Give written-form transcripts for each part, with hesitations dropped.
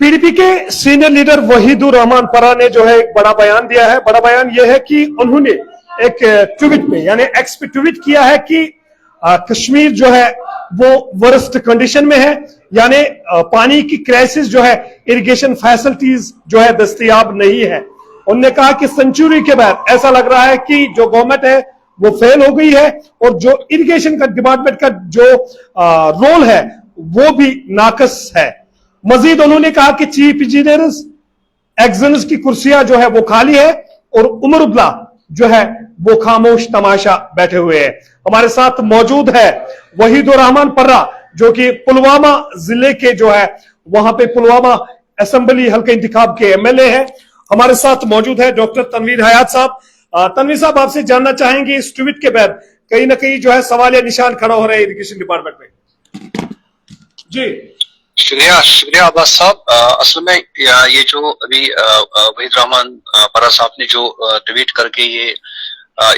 PDP के senior leader Wahidur Rahman परा ने जो है एक बड़ा बयान दिया है। बड़ा बयान यह है कि उन्होंने एक ट्वीट में यानी एक्स पे ट्वीट किया है कि कश्मीर जो है वो वर्स्ट कंडीशन में है, यानी पानी की क्राइसिस जो है, इरिगेशन फैसिलिटीज जो है दस्तयाब नहीं है। उन्होंने कहा कि सेंचुरी के बाद ऐसा लग रहा है कि जो गवर्नमेंट है वो फेल हो गई है और जो इरिगेशन का डिपार्टमेंट का जो रोल है वो भी नाकस है। मजीद उन्होंने कहा कि चीफ इंजीनियर्स एग्जम्स की कुर्सियां जो है वो खाली है और उमरुल्ला जो है वो खामोश तमाशा बैठे हुए हैं। हमारे साथ मौजूद है वहीदुर रहमान पर्रा जो कि पुलवामा जिले के जो है वहां पे पुलवामा असेंबली हल्के इंतखाब के एमएलए हैं। हमारे साथ मौजूद है डॉक्टर तनवीर हयात साहब। तनवीर साहब, आपसे जानना चाहेंगे इस ट्वीट के बाद कहीं ना कहीं जो है सवाल या निशान खड़ा हो रहा है इरिगेशन डिपार्टमेंट में। जी शुक्रिया अब्बास साहब। असल में ये जो अभी वहीद रहमान परा साहब ने जो ट्वीट करके ये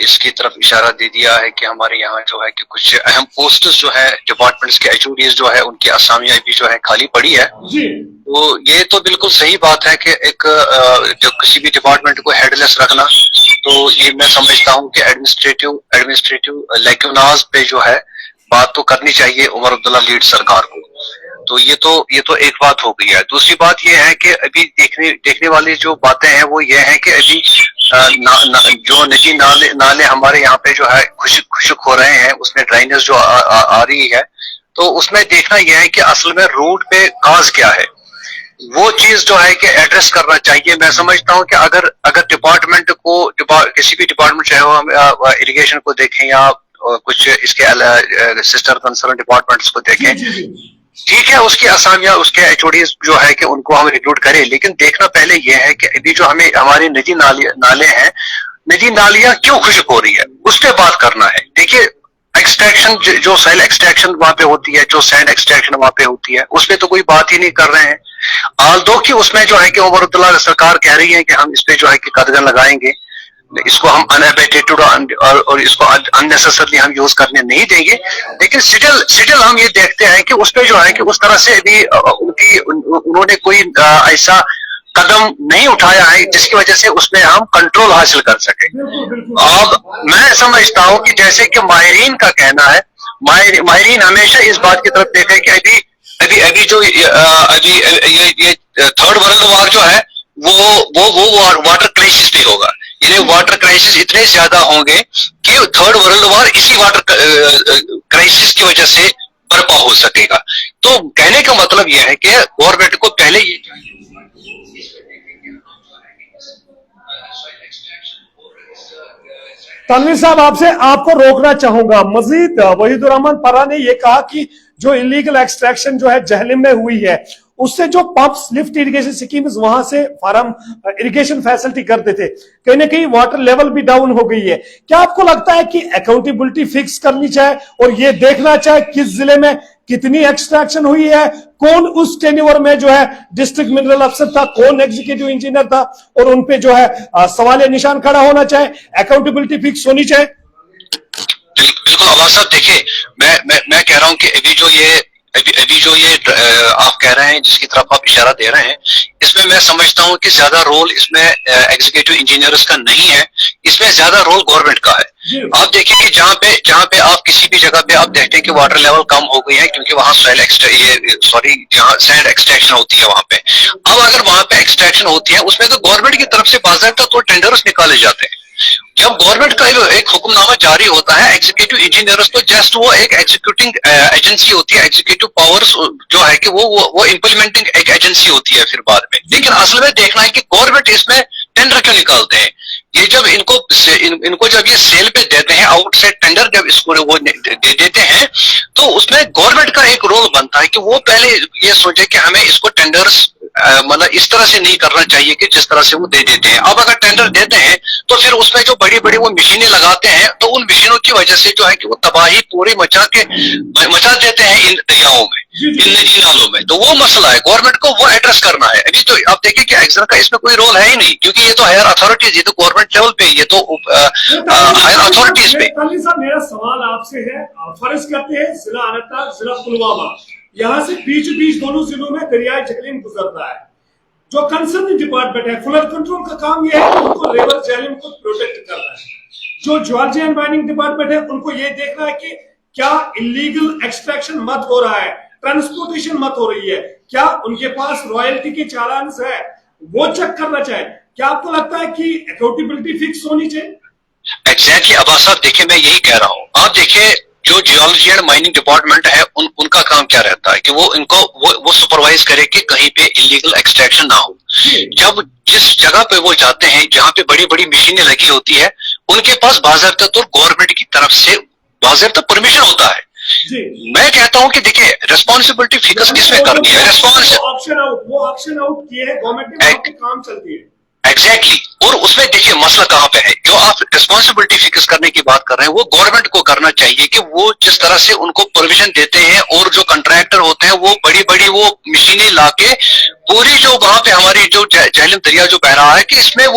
इसकी तरफ इशारा दे दिया है कि हमारे यहाँ जो है कि कुछ अहम पोस्ट्स जो है डिपार्टमेंट्स के एचओडीज जो है उनकी असामियां भी जो है खाली पड़ी है। तो ये तो बिल्कुल सही बात है कि एक जो किसी भी डिपार्टमेंट को हेडलेस रखना, तो ये मैं समझता हूँ कि एडमिनिस्ट्रेटिव लैक्यूनाज पे जो है बात तो करनी चाहिए उमर अब्दुल्ला लीड सरकार को। तो ये तो एक बात हो गई है। दूसरी बात ये है कि अभी देखने वाली जो बातें हैं वो ये है कि अभी जो निजी नाले हमारे यहाँ पे जो है खुशक हो रहे हैं, उसमें ड्राइनेज जो आ रही है, तो उसमें देखना यह है कि असल में रोड पे काज क्या है, वो चीज जो है कि एड्रेस करना चाहिए। मैं समझता हूँ कि अगर डिपार्टमेंट को किसी भी डिपार्टमेंट, चाहे वो इरिगेशन को देखें या कुछ इसके सिस्टर कंसर्न डिपार्टमेंट्स को देखें, ठीक है, उसकी असामियां उसके एचओडी जो है कि उनको हम रिक्रूट करें, लेकिन देखना पहले यह है कि अभी जो हमें हमारे निजी नाले हैं, निजी नालियां क्यों खुशक हो रही है, उस पर बात करना है। देखिए, एक्सट्रैक्शन जो सॉइल एक्सट्रैक्शन वहां पे होती है, जो सैंड एक्सट्रैक्शन वहां पे होती है, उस पर तो कोई बात ही नहीं कर रहे हैं। आल्दो कि उसमें जो है कि उमर अब्दुल्ला सरकार कह रही है कि हम इस पे जो है कि कदम लगाएंगे, इसको हम अनएबेटेड और इसको अननेसेसरली हम यूज करने नहीं देंगे, लेकिन स्टिल हम ये देखते हैं कि उस पे जो है कि उस तरह से अभी उन्होंने कोई ऐसा कदम नहीं उठाया है जिसकी वजह से उसमें हम कंट्रोल हासिल कर सके। अब मैं समझता हूं कि जैसे कि माहिरीन का कहना है, माहिरीन हमेशा इस बात की तरफ देखे कि अभी जो ये थर्ड वर्ल्ड वॉर जो है वो वाटर क्राइसिस पे होगा, यानी वाटर क्राइसिस इतने ज्यादा होंगे कि थर्ड वर्ल्ड वॉर इसी वाटर क्राइसिस की वजह से बर्पा हो सकेगा। तो कहने का मतलब यह है कि गवर्नमेंट को पहले ये तनवीर साहब, आपको रोकना चाहूंगा। मजीद वहीदुर रहमान परा ने यह कहा कि जो इलीगल एक्सट्रैक्शन जो है जहलिम में हुई है, उससे जो पंप्स लिफ्ट इरिगेशन स्कीम्स वहां से फार्म इरिगेशन फैसिलिटी करते थे, कहीं ना कहीं वाटर लेवल भी डाउन हो गई है। क्या आपको लगता है कि अकाउंटेबिलिटी फिक्स करनी चाहिए और ये देखना चाहिए किस जिले में कितनी एक्सट्रैक्शन हुई है, कौन उस टेन्योर में जो है डिस्ट्रिक्ट मिनरल अफसर था, कौन एग्जीक्यूटिव इंजीनियर था, और उन पे जो है सवाल निशान खड़ा होना चाहिए, अकाउंटेबिलिटी फिक्स होनी चाहिए। बिल्कुल आवाज साहब, देखिए मैं कह रहा हूं कि अभी जो ये आप कह रहे हैं, जिसकी तरफ आप इशारा दे रहे हैं, इसमें मैं समझता हूं कि ज्यादा रोल इसमें एग्जीक्यूटिव इंजीनियर्स का नहीं है, इसमें ज्यादा रोल गवर्नमेंट का है। आप देखिए कि जहां पे आप किसी भी जगह पे आप देखते हैं कि वाटर लेवल कम हो गई है क्योंकि वहां जहां सैंड एक्सट्रैक्शन होती है वहां पे, अब अगर वहां पे एक्सट्रैक्शन होती है उसमें तो गवर्नमेंट की तरफ से बाकायदा तो टेंडर्स निकाले जाते हैं। जब गवर्नमेंट का एक हुक्मनामा जारी होता है, एग्जीक्यूटिव इंजीनियर्स तो जस्ट वो एक एग्जीक्यूटिंग एजेंसी होती है, एग्जीक्यूटिव पावर्स जो है कि वो इंप्लीमेंटिंग एक एजेंसी होती है फिर बाद में। लेकिन असल में देखना है कि गवर्नमेंट इसमें टेंडर क्यों निकालते हैं। ये जब इनको जब ये सेल पे देते हैं, आउटसाइड टेंडर जब इसको वो दे देते हैं, तो उसमें गवर्नमेंट का एक रोल बनता है कि वो पहले ये सोचे कि हमें इसको टेंडर्स मतलब इस तरह से नहीं करना चाहिए कि जिस तरह से वो दे देते हैं। अब अगर टेंडर देते हैं तो फिर उसमें जो बड़ी बड़ी वो मशीनें लगाते हैं, तो उन मशीनों की वजह से जो है कि वो तबाही पूरी मचा देते हैं इन दरियाओं में, इन नदी नालों में। तो वो मसला है, गवर्नमेंट को वो एड्रेस करना है। अभी तो आप देखिए कि एक्शन का इसमें कोई रोल है ही नहीं, क्योंकि ये तो हायर अथॉरिटीज, ये तो गवर्नमेंट लेवल पे, ये तो हायर अथॉरिटीज पे। मेरा सवाल आपसे है, फर्ज करते हैं जिला अनंतनाग, जिला पुलवामा, यहाँ से बीच दोनों जिलों में दरियाई झेलम गुजरता है। जो कंसर्न डिपार्टमेंट है, फ्लड कंट्रोल का काम यह है कि उनको रिवर झेलम को प्रोटेक्ट करना है। जो ज्योलॉजी एंड माइनिंग डिपार्टमेंट है, उनको ये देखना है कि क्या इलीगल एक्सट्रैक्शन मत हो रहा है, ट्रांसपोर्टेशन मत हो रही है, क्या उनके पास रॉयल्टी के चालान है, वो चेक करना चाहिए। क्या आपको लगता है कि अकाउंटेबिलिटी फिक्स होनी चाहिए? एग्जैक्टली अब्बास साहब, देखिए मैं यही कह रहा हूँ। आप देखिए जो जियोलॉजी एंड माइनिंग डिपार्टमेंट है, उनका काम क्या रहता है कि वो इनको वो सुपरवाइज करे कि कहीं पे इलीगल एक्सट्रैक्शन ना हो। जब जिस जगह पे वो जाते हैं जहाँ पे बड़ी बड़ी मशीनें लगी होती है, उनके पास बाज़ाब्ता तो गवर्नमेंट की तरफ से बाज़ाब्ता परमिशन होता है। मैं कहता हूं कि देखिए रिस्पॉन्सिबिलिटी फिक्स किसमें करनी है, वो ऑप्शन आउट किए हैं गवर्नमेंट ने, काम चलती है। एग्जैक्टली और उसमें देखिए मसला कहां पे है। जो आप रिस्पॉन्सिबिलिटी फिक्स करने की बात कर रहे हैं, वो गवर्नमेंट को करना चाहिए कि वो जिस तरह से उनको परमिशन देते हैं, और जो कंट्रैक्टर होते हैं वो बड़ी बड़ी वो मशीनें लाके पूरी जो वहां पे हमारी जो झेलम दरिया जो बह रहा है कि इसमें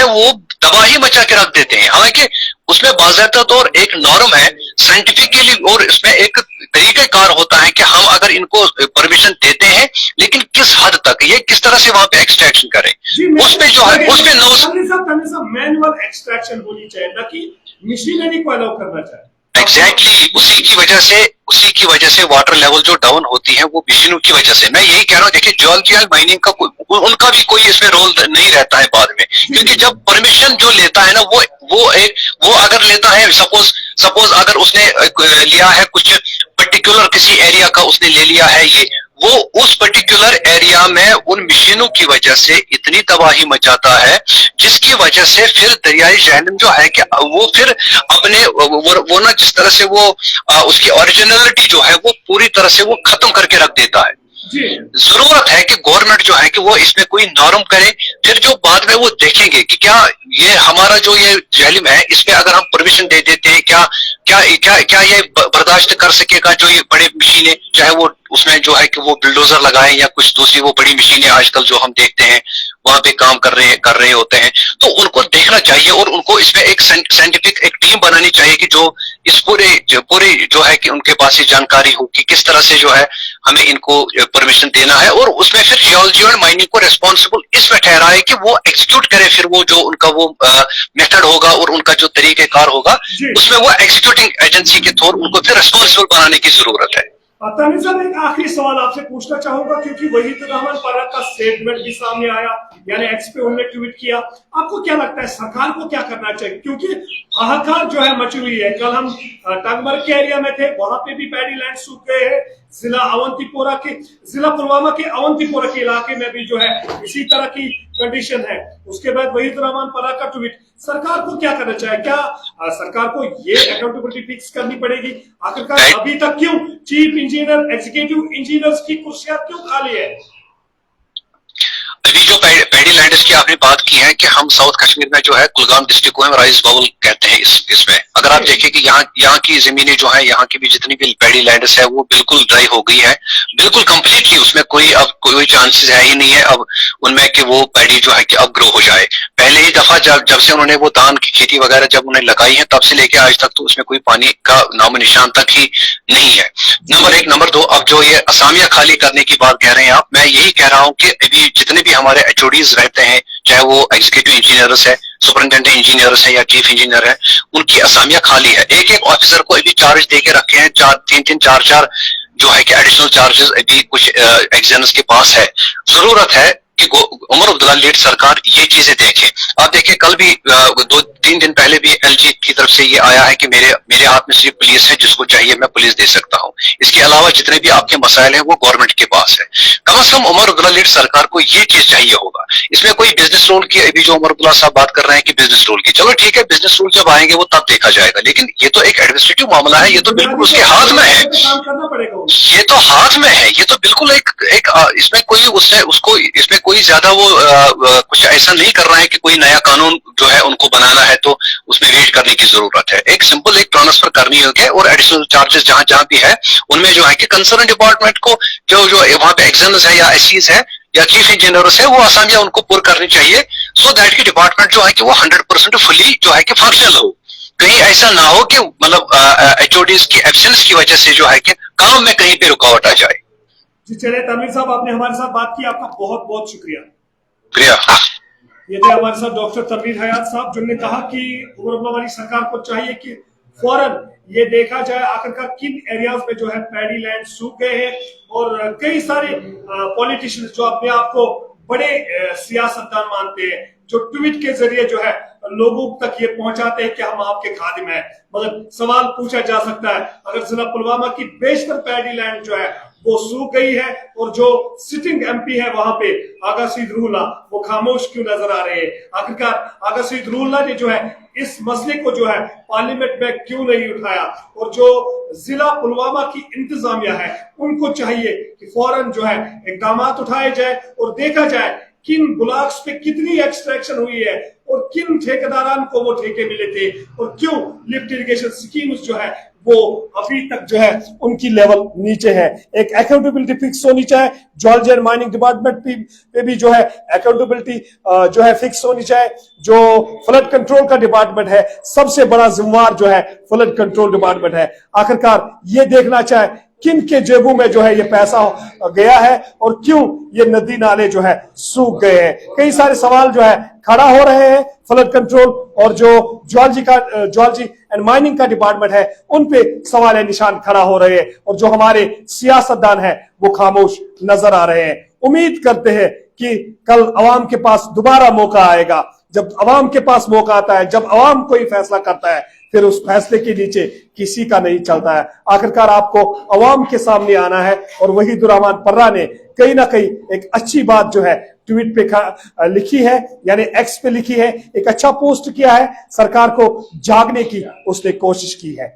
वो तबाही मचा के रख देते हैं। हालांकि उसमें बाज़ाब्ता तौर एक नॉर्म है साइंटिफिकली, और इसमें एक तरीक़ेकार होता है कि हम अगर इनको परमिशन देते हैं, लेकिन किस हद तक, ये किस तरह से वहां पे एक्सट्रैक्शन करें, उसमें जो है उसमें मैनुअल एक्सट्रैक्शन होनी चाहिए, ना कि मशीनरी को अलाउ करना चाहिए। एग्जैक्टली उसी की वजह से वाटर लेवल जो डाउन होती है वो मशीनों की वजह से। मैं यही कह रहा हूँ, देखिए जियोलॉजी एंड माइनिंग का उनका भी कोई इसमें रोल नहीं रहता है बाद में, क्योंकि जब परमिशन जो लेता है ना, वो अगर लेता है, सपोज अगर उसने लिया है कुछ पर्टिकुलर किसी एरिया का उसने ले लिया है, ये वो उस पर्टिकुलर एरिया में उन मशीनों की वजह से इतनी तबाही मचाता है, जिसकी वजह से फिर दरियाई झेलम जो है कि वो फिर अपने वो ना जिस तरह से वो उसकी ओरिजिनलिटी जो है वो पूरी तरह से वो खत्म करके रख देता है। जरूरत है कि गवर्नमेंट जो है कि वो इसमें कोई नॉर्म करे, फिर जो बाद में वो देखेंगे कि क्या ये हमारा जो ये झेलम है इसमें अगर हम परमिशन दे देते हैं, क्या ये बर्दाश्त कर सकेगा जो ये बड़े मशीनें, चाहे वो उसमें जो है कि वो बुलडोजर लगाए या कुछ दूसरी वो बड़ी मशीनें आजकल जो हम देखते हैं वहां पे काम कर रहे होते हैं। तो उनको देखना चाहिए और उनको इसमें एक साइंटिफिक एक टीम बनानी चाहिए कि जो इस पूरे जो है कि उनके पास ये जानकारी हो कि किस तरह से जो है हमें इनको परमिशन देना है, और उसमें फिर जियोलॉजी और माइनिंग को रिस्पॉन्सिबल इसमें ठहराए कि वो एग्जीक्यूट करे, फिर वो जो उनका वो मेथड होगा और उनका जो तरीकेकार होगा उसमें वो एग्जीक्यूटिंग एजेंसी के थ्रू उनको फिर रिस्पॉन्सिबल बनाने की जरूरत है। तानिर साहब, एक आखिरी सवाल आपसे पूछना चाहूंगा, क्योंकि वहीदुर रहमान पारा का स्टेटमेंट भी सामने आया, यानी एक्स पे उन्होंने ट्वीट किया। आपको क्या लगता है सरकार को क्या करना चाहिए, क्योंकि हाहाकार जो है मची हुई है। कल हम टंगमर्ग के एरिया में थे, वहां पे भी पैडी लैंड सूख गए हैं। जिला पुलवामा के अवंतीपोरा के इलाके में भी जो है इसी तरह की कंडीशन है। उसके बाद वहीदुर रहमान पारा का ट्वीट। सरकार को क्या करना चाहिए? क्या सरकार को ये अकाउंटेबिलिटी फिक्स करनी पड़ेगी? आखिरकार अभी तक क्यों चीफ इंजीनियर, एग्जीक्यूटिव इंजीनियर्स की कुर्सियां क्यों खाली है? अभी जो पैडी लैंडर्स की आपने बात की है कि हम साउथ कश्मीर में जो है कुलगाम डिस्ट्रिक्ट को हम राइस बाउल कहते हैं। इसमें अगर आप देखें कि यहाँ की जमीनें जो है, यहाँ की भी जितनी भी पैडी लैंडर्स है वो बिल्कुल ड्राई हो गई है, बिल्कुल कंप्लीटली। उसमें कोई चांसेस है ही नहीं है अब उनमें कि वो पैडी जो है कि अब ग्रो हो जाए। पहले ही दफा जब से उन्होंने वो धान की खेती वगैरह जब उन्हें लगाई है, तब से लेके आज तक तो उसमें कोई पानी का नामो निशान तक ही नहीं है। नंबर एक। नंबर दो, अब जो ये असामियां खाली करने की बात कह रहे हैं आप, मैं यही कह रहा हूँ कि अभी जितने भी हमारे एचओडीज रहते हैं, चाहे वो एग्जीक्यूटिव इंजीनियर्स है, सुपरिटेंडेंट इंजीनियर्स है या चीफ इंजीनियर है, उनकी असामियां खाली है। एक ऑफिसर को अभी चार्ज दे के रखे हैं, 4 जो है कि एडिशनल चार्जेस अभी कुछ एग्जाम्स के पास है। जरूरत है कि उमर अब्दुल्ला लीड सरकार ये चीजें देखे। आप देखिए कल भी 3 दिन पहले भी एलजी की तरफ से ये आया है कि मेरे हाथ में सिर्फ पुलिस है, जिसको चाहिए मैं पुलिस दे सकता हूँ। इसके अलावा जितने भी आपके मसाइल हैं वो गवर्नमेंट के पास है। कम से कम उमर अब्दुल्ला लीड सरकार को ये चीज चाहिए होगा। इसमें कोई बिजनेस रूल की, अभी जो उमर अब्दुल्ला साहब बात कर रहे हैं कि बिजनेस रूल की, चलो ठीक है, बिजनेस रूल जब आएंगे वो तब देखा जाएगा, लेकिन ये तो एक एडमिनिस्ट्रेटिव मामला है, ये तो बिल्कुल उसके हाथ में है, ये तो हाथ में है, ये तो बिल्कुल एक इसमें कोई उसने उसको इसमें कोई ज्यादा वो कुछ ऐसा नहीं कर रहा है कि कोई नया कानून जो है उनको बनाना है तो उसमें वेट करने की जरूरत है। एक सिंपल एक ट्रांसफर करनी होगी और एडिशनल चार्जेस जहां जहां भी है उनमें जो है कि कंसर्न डिपार्टमेंट को जो वहां पे एग्जाम्स है या एसीज है या चीफ इंजीनियर्स है वो आसामियां उनको पूर करनी चाहिए, सो दैट की डिपार्टमेंट जो है कि वो 100% फुली जो है कि फंक्शनल हो। कहीं ऐसा ना हो कि मतलब एचओडीज की एब्सेंस की वजह से जो है कि काम में कहीं पे रुकावट आ जाए। जी चलिए तनवीर साहब, आपने हमारे साथ बात की, आपका बहुत बहुत शुक्रिया। शुक्रिया। ये थे हमारे साथ डॉक्टर तनवीर हयात साहब, जिन्होंने कहा कि उमर अब्दुल्ला वाली सरकार को चाहिए कि फौरन ये देखा जाए आखिरकार किन एरियाज में जो है पैडी लैंड सूख गए हैं, और कई सारे पॉलिटिशियंस जो अपने आप को बड़े सियासतदान मानते हैं, जो ट्वीट के जरिए जो है लोगों तक ये पहुंचाते हैं कि हम आपके खादिम हैं। मगर सवाल पूछा जा सकता है, अगर जिला पुलवामा की बेशतर पैडी लैंड जो है वो सूख गई है और जो सिटिंग एमपी है वहां पे आगा सईद रूहुल्लाह, वो खामोश क्यों नजर आ रहे हैं? आखिरकार आगा सईद रूहुल्लाह ने जो है इस मसले को जो है पार्लियामेंट में क्यों नहीं उठाया? और जो जिला पुलवामा की इंतजामिया है उनको चाहिए कि फौरन जो है इकदाम उठाए जाए और देखा जाए किन ब्लॉक्स पे कितनी एक्सट्रैक्शन हुई है और किन ठेकेदारान को वो ठेके मिले थे, और क्यों लिफ्ट इरिगेशन स्कीम्स जो है वो अभी तक जो है उनकी लेवल नीचे है। एक अकाउंटेबिलिटी फिक्स होनी चाहिए, ज्वालजी एंड माइनिंग डिपार्टमेंट पे भी जो है अकाउंटेबिलिटी जो है फिक्स होनी चाहिए। जो फ्लड कंट्रोल का डिपार्टमेंट है, सबसे बड़ा जिम्मेवार जो है फ्लड कंट्रोल डिपार्टमेंट है। आखिरकार ये देखना चाहे किन के जेबों में जो है ये पैसा गया है और क्यों ये नदी नाले जो है सूख गए हैं। कई सारे सवाल जो है खड़ा हो रहे हैं। फ्लड कंट्रोल और जो ज्वालजी एंड माइनिंग का डिपार्टमेंट है उन पे सवाल निशान खड़ा हो रहे हैं, और जो हमारे सियासतदान है वो खामोश नजर आ रहे हैं। उम्मीद करते हैं कि कल अवाम के पास दोबारा मौका आएगा। जब अवाम के पास मौका आता है, जब अवाम कोई फैसला करता है, फिर उस फैसले के नीचे किसी का नहीं चलता है। आखिरकार आपको अवाम के सामने आना है, और वहीदुर्रहमान पर्रा ने कहीं ना कहीं एक अच्छी बात जो है ट्वीट पे लिखी है, यानी एक्स पे लिखी है, एक अच्छा पोस्ट किया है, सरकार को जागने की उसने कोशिश की है।